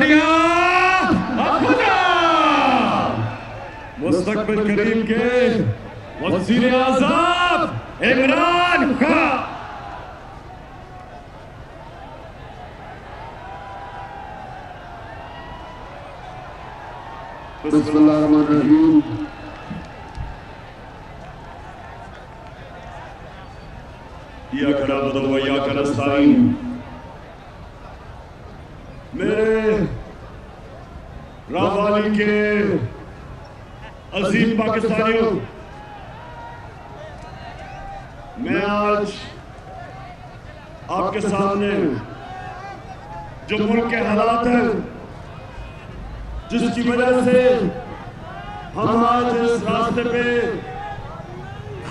بڑھیا خدا مستقبل قریب کے وزیر اعظم عمران خان. بسم اللہ الرحمن الرحیم. ایاک نعبد و ایاک نستعین. میرے راوالی کے عظیم پاکستانیوں، میں آج آپ کے سامنے جو ملک کے حالات ہیں جس کی وجہ سے ہم آج اس راستے پہ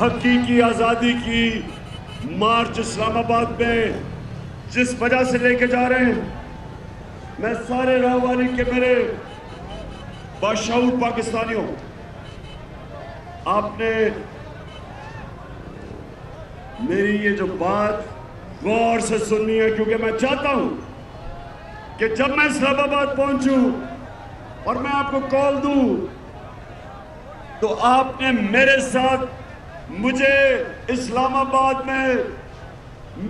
حقیقی آزادی کی مارچ اسلام آباد میں جس وجہ سے لے کے جا رہے ہیں، میں سارے راوالی کے میرے باشعور پاکستانیوں، آپ نے میری یہ جو بات غور سے سننی ہے، کیونکہ میں چاہتا ہوں کہ جب میں اسلام آباد پہنچوں اور میں آپ کو کال دوں تو آپ نے میرے ساتھ مجھے اسلام آباد میں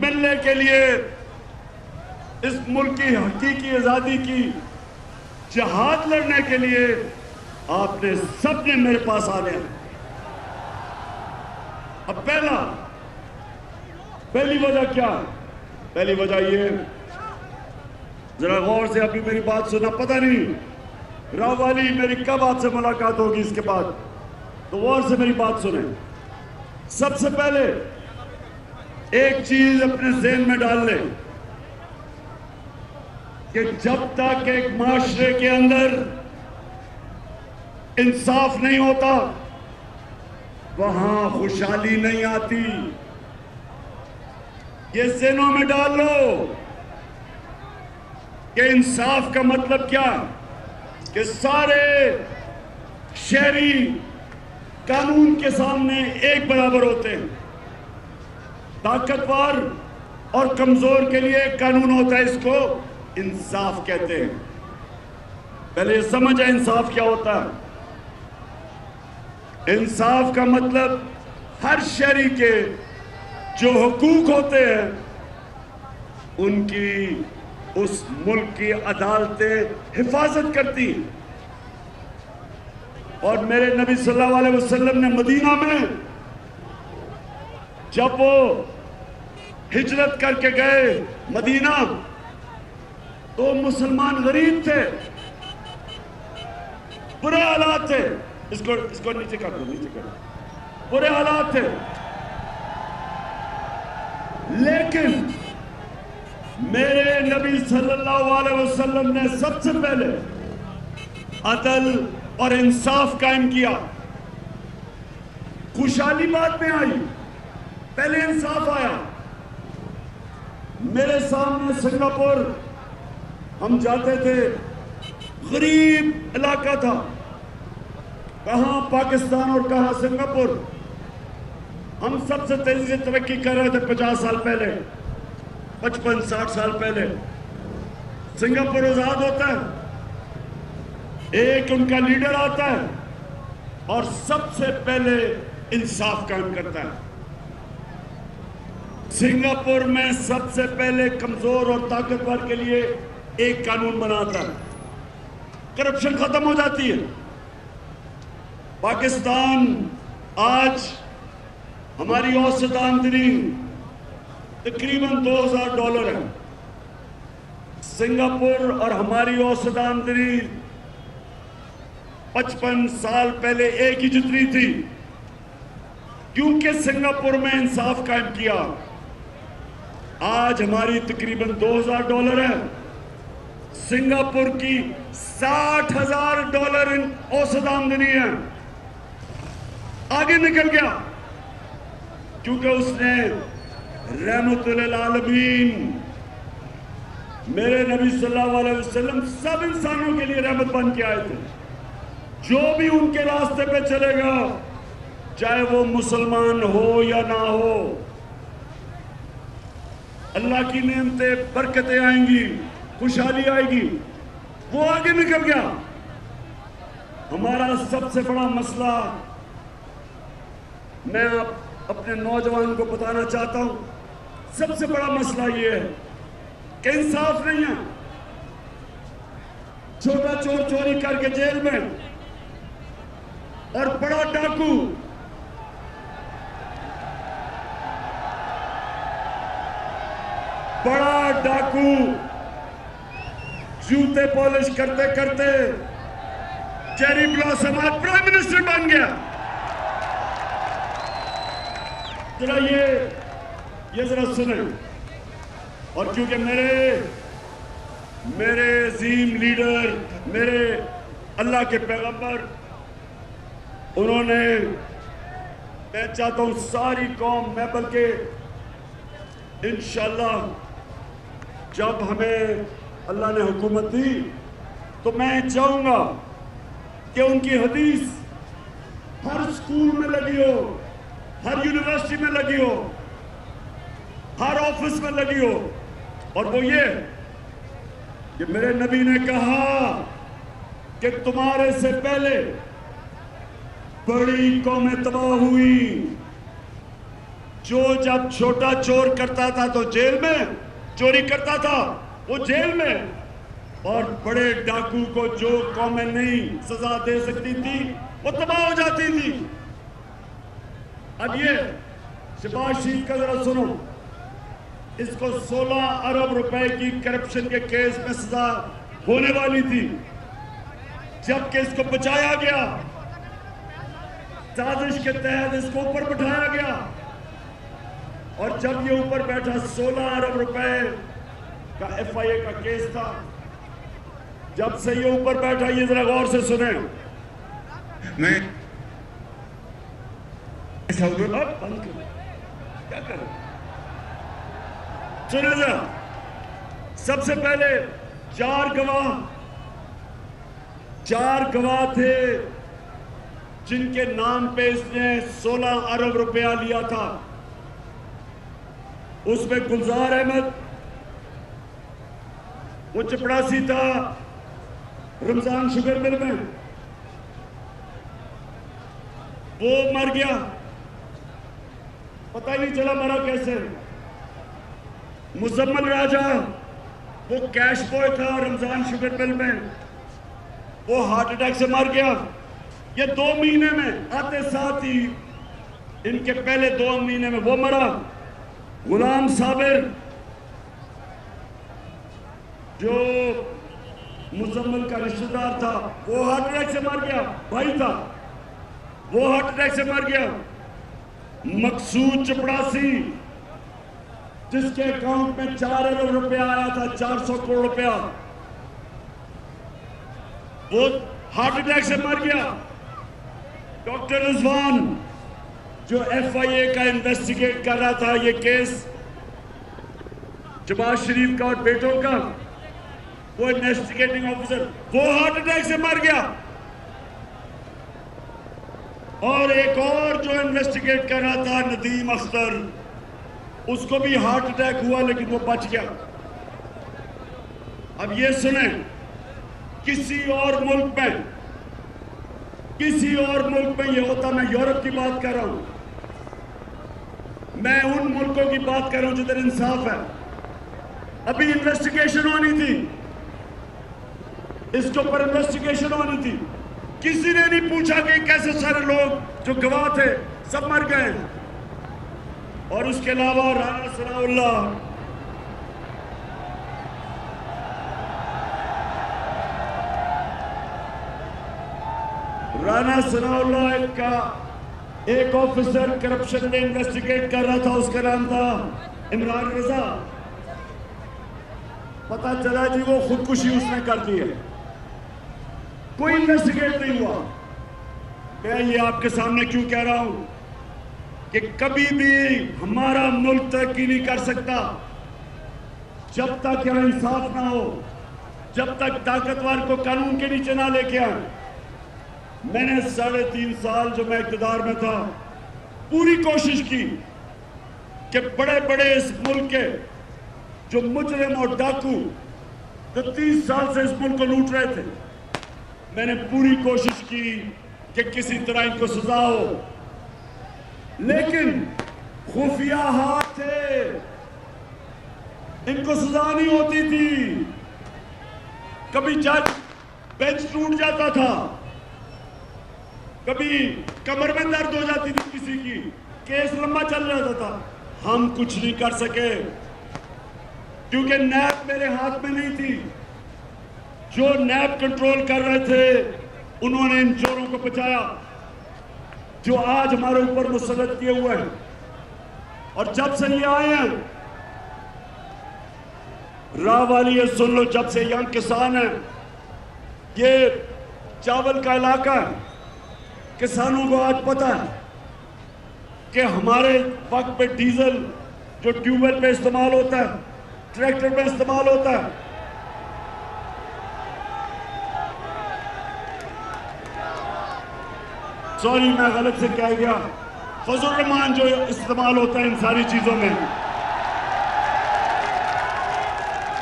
ملنے کے لیے اس ملک کی حقیقی آزادی کی جہاد لڑنے کے لیے آپ نے سب نے میرے پاس آنے. اب پہلی وجہ کیا؟ پہلی وجہ یہ، ذرا غور سے ابھی میری بات سنا. پتہ نہیں راوالی میری کب آپ سے ملاقات ہوگی اس کے بعد، تو غور سے میری بات سنیں. سب سے پہلے ایک چیز اپنے ذہن میں ڈال لیں کہ جب تک ایک معاشرے کے اندر انصاف نہیں ہوتا وہاں خوشحالی نہیں آتی. یہ ذہنوں میں ڈال لو کہ انصاف کا مطلب کیا، کہ سارے شہری قانون کے سامنے ایک برابر ہوتے ہیں. طاقتور اور کمزور کے لیے ایک قانون ہوتا ہے، اس کو انصاف کہتے ہیں. پہلے یہ سمجھیں انصاف کیا ہوتا ہے. انصاف کا مطلب ہر شہری کے جو حقوق ہوتے ہیں ان کی اس ملک کی عدالتیں حفاظت کرتی ہیں. اور میرے نبی صلی اللہ علیہ وسلم نے مدینہ میں جب وہ ہجرت کر کے گئے مدینہ، تو مسلمان غریب تھے، برے حالات تھے. اس کو نیچے کر دو، برے حالات تھے. لیکن میرے نبی صلی اللہ علیہ وسلم نے سب سے پہلے عدل اور انصاف قائم کیا. خوشحالی بعد میں آئی، پہلے انصاف آیا. میرے سامنے سنگاپور ہم جاتے تھے، غریب علاقہ تھا، کہاں پاکستان اور کہاں سنگاپور. ہم سب سے تیزی سے ترقی کر رہے تھے 50 سال پہلے، 55-60 سال پہلے. سنگاپور آزاد ہوتا ہے، ایک ان کا لیڈر آتا ہے اور سب سے پہلے انصاف قائم کرتا ہے. سنگاپور میں سب سے پہلے کمزور اور طاقتور کے لیے ایک قانون بناتا ہے، کرپشن ختم ہو جاتی ہے. پاکستان آج ہماری اوسط آمدنی تقریباً $2000 ہے. سنگاپور اور ہماری اوسط آمدنی 55 سال پہلے ایک ہی جتنی تھی. کیونکہ سنگاپور میں انصاف قائم کیا، آج ہماری تقریباً $2000 ہے. سنگاپور کی $60,000 اوسط آمدنی ہے. آگے نکل گیا کیونکہ اس نے رحمت للعالمین میرے نبی صلی اللہ علیہ وسلم سب انسانوں کے لیے رحمت بن کے آئے تھے. جو بھی ان کے راستے پہ چلے گا، چاہے وہ مسلمان ہو یا نہ ہو، اللہ کی نعمتیں برکتیں آئیں گی، خوشحالی آئے گی. وہ آگے نکل گیا. ہمارا سب سے بڑا مسئلہ میں اپنے نوجوان کو بتانا چاہتا ہوں، سب سے بڑا مسئلہ یہ ہے کہ انصاف نہیں ہے. چھوٹا چور چوری کر کے جیل میں اور بڑا ڈاکو جوتے پالش کرتے کرتے چیری بلاسم آج پرائم منسٹر بن گیا. ذرا یہ ذرا سنیں. اور کیونکہ میرے عظیم لیڈر، میرے اللہ کے پیغمبر، انہوں نے، میں چاہتا ہوں ساری قوم میں، بلکہ انشاءاللہ جب ہمیں اللہ نے حکومت دی تو میں چاہوں گا کہ ان کی حدیث ہر اسکول میں لگی ہو، ہر یونیورسٹی میں لگی ہو، ہر آفس میں لگی ہو. اور وہ یہ کہ میرے نبی نے کہا کہ تمہارے سے پہلے بڑی قومیں تباہ ہوئی. جو جب چھوٹا چور کرتا تھا تو جیل میں، چوری کرتا تھا وہ جیل میں، اور بڑے ڈاکو کو جو قومیں نہیں سزا دے سکتی تھی وہ تباہ ہو جاتی تھی. اب یہ شہباز شریف کا ذرا سنو. اس کو 16 ارب روپے کی کرپشن کے کیس میں سزا ہونے والی تھی، جبکہ اس کو بچایا گیا، سازش کے تحت اس کو اوپر بٹھایا گیا. اور جب یہ اوپر بیٹھا 16 ارب روپے کا FIA کا کیس تھا. جب سے یہ اوپر بیٹھا، یہ ذرا غور سے سنیں. میں بند کروں کیا کروں؟ سنیں ذرا. سب سے پہلے چار گواہ تھے جن کے نام پہ اس نے 16 ارب روپیہ لیا تھا. اس میں گلزار احمد، وہ چپڑاسی تھا رمضان شوگر مل میں، وہ مر گیا، پتہ ہی نہیں چلا مرا کیسے. مزمل راجہ، وہ کیش بوائے تھا رمضان شوگر مل میں، وہ ہارٹ اٹیک سے مر گیا. یہ 2 مہینے میں آتے ساتھ ہی، ان کے پہلے 2 مہینے میں وہ مرا. غلام صابر جو مزمل کا رشتہ دار تھا، وہ ہارٹ اٹیک سے مر گیا، بھائی تھا، وہ ہارٹ اٹیک سے مر گیا. مقصود چپڑاسی جس کے اکاؤنٹ میں 4 ارب روپیہ آیا تھا، 400 کروڑ روپیہ، وہ ہارٹ اٹیک سے مر گیا. ڈاکٹر رضوان جو FIA کا انویسٹیگیٹ کر رہا تھا یہ کیس شہباز شریف کا اور بیٹوں کا، وہ انویسٹیگیٹنگ آفیسر، وہ ہارٹ اٹیک سے مر گیا. اور ایک اور جو انویسٹیگیٹ کر رہا تھا ندیم اختر، اس کو بھی ہارٹ اٹیک ہوا لیکن وہ بچ گیا. اب یہ سنیں، کسی اور ملک میں یہ ہوتا، میں یورپ کی بات کر رہا ہوں، میں ان ملکوں کی بات کر رہا ہوں جدھر انصاف ہے. ابھی انویسٹیگیشن ہونی تھی، اس کے اوپر انویسٹیگیشن ہونی تھی. کسی نے نہیں پوچھا کہ کیسے سارے لوگ جو گواہ تھے سب مر گئے. اور اس کے علاوہ رانا ثناء اللہ کا ایک آفیسر کرپشن میں انویسٹیگیٹ کر رہا تھا، اس کا نام تھا عمران رضا. پتا چلا جی وہ خودکشی اس نے کر دی ہے، کوئی انویسٹیگیٹ نہیں ہوا. میں یہ آپ کے سامنے کیوں کہہ رہا ہوں کہ کبھی بھی ہمارا ملک ترقی نہیں کر سکتا جب تک یہاں انصاف نہ ہو، جب تک طاقتور کو قانون کے نیچے نہ لے کے آئیں. میں نے 3.5 سال جو میں اقتدار میں تھا پوری کوشش کی کہ بڑے بڑے اس ملک کے جو مجرم اور ڈاکو تو 30 سال سے اس ملک کو لوٹ رہے تھے. میں نے پوری کوشش کی کہ کسی طرح ان کو سزا ہو, لیکن خفیہ ہاتھ تھے, ان کو سزا نہیں ہوتی تھی. کبھی جج بینچ ٹوٹ جاتا تھا, کبھی کمر میں درد ہو جاتی تھی کسی کی, کیس لمبا چل جاتا تھا. ہم کچھ نہیں کر سکے کیونکہ نیب میرے ہاتھ میں نہیں تھی. جو نیب کنٹرول کر رہے تھے انہوں نے ان چوروں کو بچایا جو آج ہمارے اوپر مسلط کیے ہوئے ہیں. اور جب سے یہ آئے ہیں, راہ والی یہ سن لو, جب سے ینگ کسان ہیں, یہ چاول کا علاقہ ہے, کسانوں کو آج پتا ہے کہ ہمارے وقت پہ ڈیزل جو ٹیوب ویل پہ استعمال ہوتا ہے, ٹریکٹر پہ استعمال ہوتا ہے, سوری میں غلط سے کہہ گیا, فضل الرحمان جو استعمال ہوتا ہے ان ساری چیزوں میں,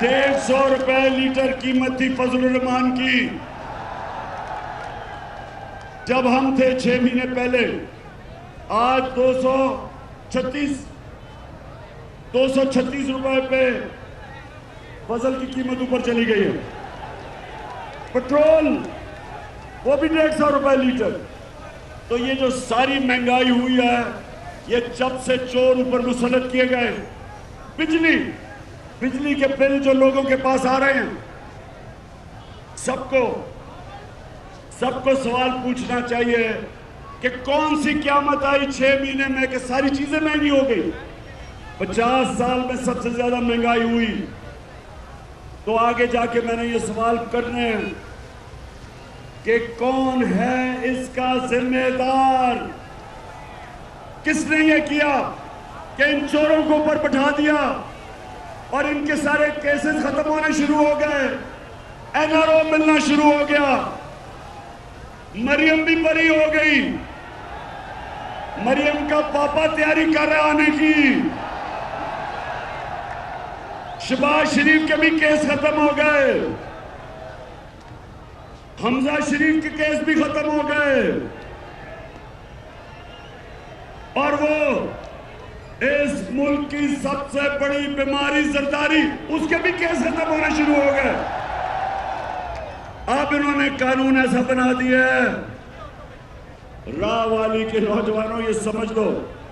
150 روپے لیٹر قیمت تھی فضل الرحمان کی جب ہم تھے 6 مہینے پہلے. آج 236 روپے پہ فضل کی قیمت اوپر چلی گئی ہے. پٹرول وہ بھی 150 روپے لیٹر. تو یہ جو ساری مہنگائی ہوئی ہے یہ جب سے چور اوپر مسلط کیے گئے. بجلی کے بل جو لوگوں کے پاس آ رہے ہیں, سب کو سوال پوچھنا چاہیے کہ کون سی قیامت آئی 6 مہینے میں کہ ساری چیزیں مہنگی ہو گئی. 50 سال میں سب سے زیادہ مہنگائی ہوئی. تو آگے جا کے میں نے یہ سوال کرنے ہیں کہ کون ہے اس کا ذمہ دار؟ کس نے یہ کیا کہ ان چوروں کو اوپر بٹھا دیا اور ان کے سارے کیسز ختم ہونے شروع ہو گئے, NRO ملنا شروع ہو گیا, مریم بھی بری ہو گئی, مریم کا پاپا تیاری کر رہا آنے کی, شہباز شریف کے بھی کیس ختم ہو گئے, حمزہ شریف کے کیس بھی ختم ہو گئے, اور وہ اس ملک کی سب سے بڑی بیماری زرداری, اس کے بھی کیس ختم ہونے شروع ہو گئے. اب انہوں نے قانون ایسا بنا دیا ہے, راہ والی کے نوجوانوں یہ سمجھ لو,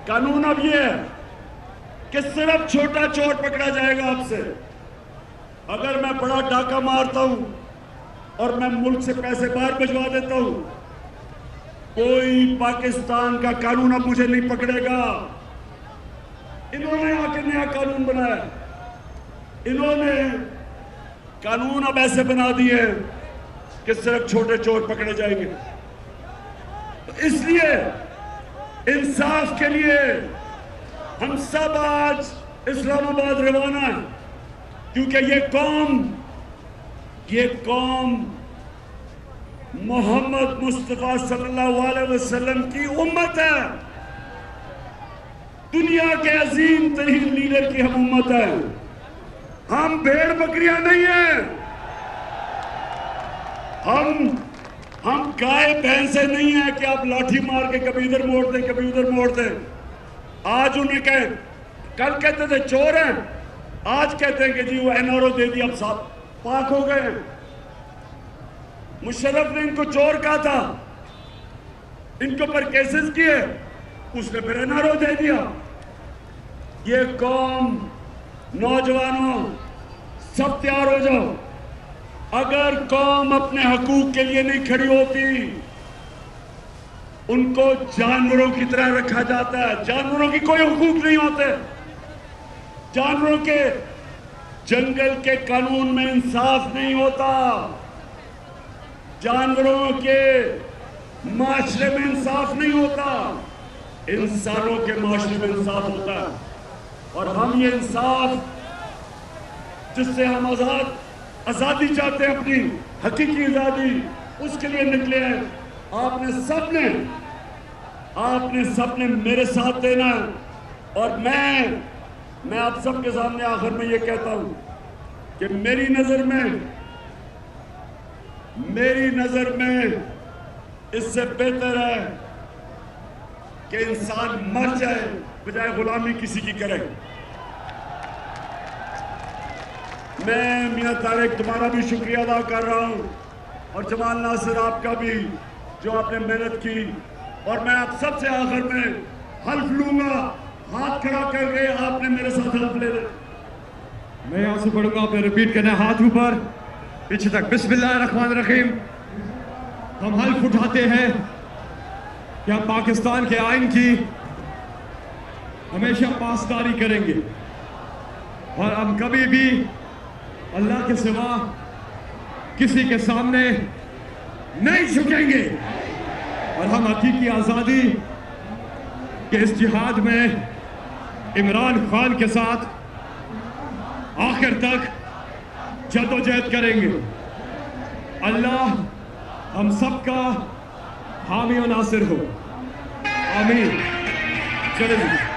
قانون اب یہ ہے کہ صرف چھوٹا چور پکڑا جائے گا اب سے. اگر میں بڑا ڈاکہ مارتا ہوں اور میں ملک سے پیسے باہر بھجوا دیتا ہوں, کوئی پاکستان کا قانون اب مجھے نہیں پکڑے گا. انہوں نے آ کے نیا قانون بنایا, انہوں نے قانون اب ایسے بنا دیے کہ صرف چھوٹے چور پکڑے جائیں گے. اس لیے انصاف کے لیے ہم سب آج اسلام آباد روانہ ہیں, کیونکہ یہ قوم محمد مصطفیٰ صلی اللہ علیہ وسلم کی امت ہے. دنیا کے عظیم ترین لیڈر کی ہم امت ہے. ہم بھیڑ بکریاں نہیں ہیں, ہم گائے بھینسیں نہیں ہیں کہ آپ لاٹھی مار کے کبھی ادھر موڑ دیں کبھی ادھر موڑ دیں. آج انہیں کل کہتے تھے چور ہیں, آج کہتے ہیں کہ جی وہ NRO دے دی, اب صاحب پاک ہو گئے. مشرف نے ان کو چور کہا تھا, ان کو پر کیسز کیے, اس نے پھر NRO دے دیا. یہ قوم, نوجوانوں سب تیار ہو جاؤ. اگر قوم اپنے حقوق کے لیے نہیں کھڑی ہوتی, ان کو جانوروں کی طرح رکھا جاتا ہے. جانوروں کی کوئی حقوق نہیں ہوتے. جانوروں کے جنگل کے قانون میں انصاف نہیں ہوتا, جانوروں کے معاشرے میں انصاف نہیں ہوتا, انسانوں کے معاشرے میں انصاف ہوتا ہے. اور ہم یہ انصاف جس سے ہم آزادی چاہتے ہیں, اپنی حقیقی آزادی, اس کے لیے نکلے ہیں. آپ نے سب نے میرے ساتھ دینا ہے. اور میں آپ سب کے سامنے آخر میں یہ کہتا ہوں کہ میری نظر میں اس سے بہتر ہے کہ انسان مر جائے بجائے غلامی کسی کی کرے. میں میاں طارق تمہارا بھی شکریہ ادا کر رہا ہوں اور جمال ناصر آپ کا بھی جو آپ نے محنت کی. اور میں آپ سب سے آخر میں حلف لوں گا, ہاتھ کھڑا کر کے آپ نے میرے ساتھ حلف لے لے. میں یہاں سے پڑھوں گا, آپ نے ریپیٹ کرنا ہے ہاتھ اوپر پیچھے تک. بسم اللہ الرحمن الرحیم. ہم حلف اٹھاتے ہیں کہ ہم پاکستان کے آئین کی ہمیشہ پاسداری کریں گے اور ہم کبھی بھی اللہ کے سوا کسی کے سامنے نہیں جھکیں گے, اور ہم حقیقی آزادی کے اس جہاد میں عمران خان کے ساتھ آخر تک جدوجہد کریں گے. اللہ ہم سب کا حامی و ناصر ہو. آمین. چلیں جی.